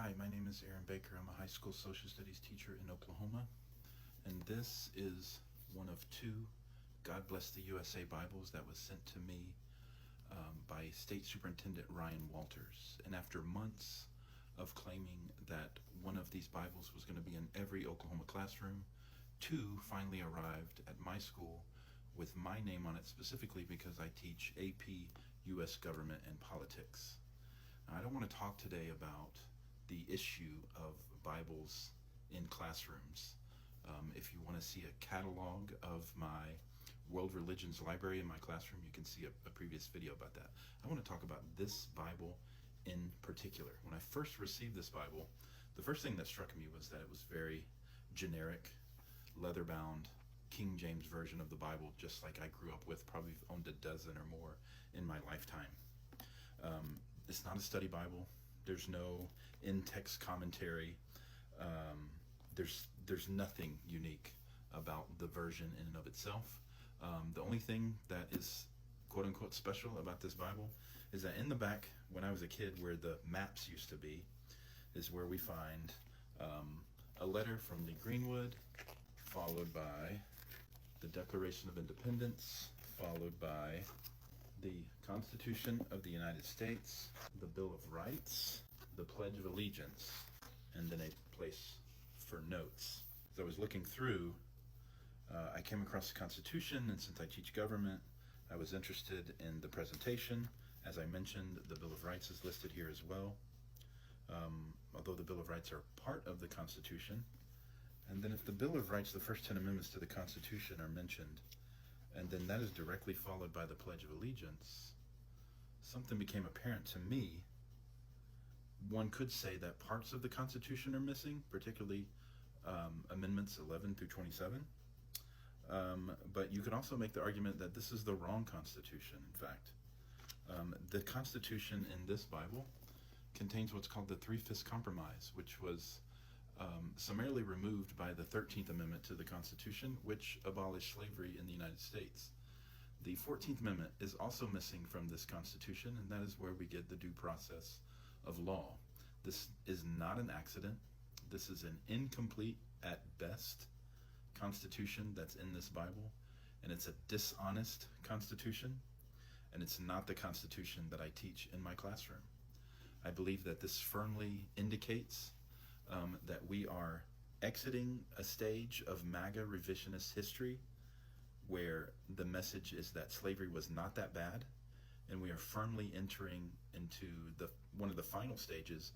Hi, my name is Aaron Baker. I'm a high school social studies teacher in Oklahoma, and this is one of two God Bless the USA Bibles that was sent to me by State Superintendent Ryan Walters. And after months of claiming that one of these Bibles was going to be in every Oklahoma classroom, two finally arrived at my school with my name on it, specifically because I teach AP U.S. Government and Politics. Now, I don't want to talk today about the issue of Bibles in classrooms. If you want to see a catalog of my World Religions library in my classroom, you can see a previous video about that. I want to talk about this Bible in particular. When I first received this Bible, the first thing that struck me was that it was very generic, leather-bound, King James version of the Bible, just like I grew up with, probably owned a dozen or more in my lifetime. It's not a study Bible. There's no in-text commentary. There's nothing unique about the version in and of itself. The only thing that is quote-unquote special about this Bible is that in the back, when I was a kid, where the maps used to be, is where we find a letter from Lee Greenwood, followed by the Declaration of Independence, followed by the Constitution of the United States, the Bill of Rights, the Pledge of Allegiance, and then a place for notes. As I was looking through, I came across the Constitution, and since I teach government, I was interested in the presentation. As I mentioned, the Bill of Rights is listed here as well, although the Bill of Rights are part of the Constitution. And then if the Bill of Rights, the first 10 amendments to the Constitution are mentioned, and then that is directly followed by the Pledge of Allegiance, something became apparent to me. One could say that parts of the Constitution are missing, particularly amendments 11 through 27. But you could also make the argument that this is the wrong Constitution, in fact. The Constitution in this Bible contains what's called the Three-Fifths Compromise, which was summarily removed by the 13th Amendment to the Constitution, which abolished slavery in the United States. The 14th Amendment is also missing from this Constitution, and that is where we get the due process of law. This is not an accident. This is an incomplete, at best, Constitution that's in this Bible, and it's a dishonest Constitution, and it's not the Constitution that I teach in my classroom. I believe that this firmly indicates that we are exiting a stage of MAGA revisionist history where the message is that slavery was not that bad, and we are firmly entering into one of the final stages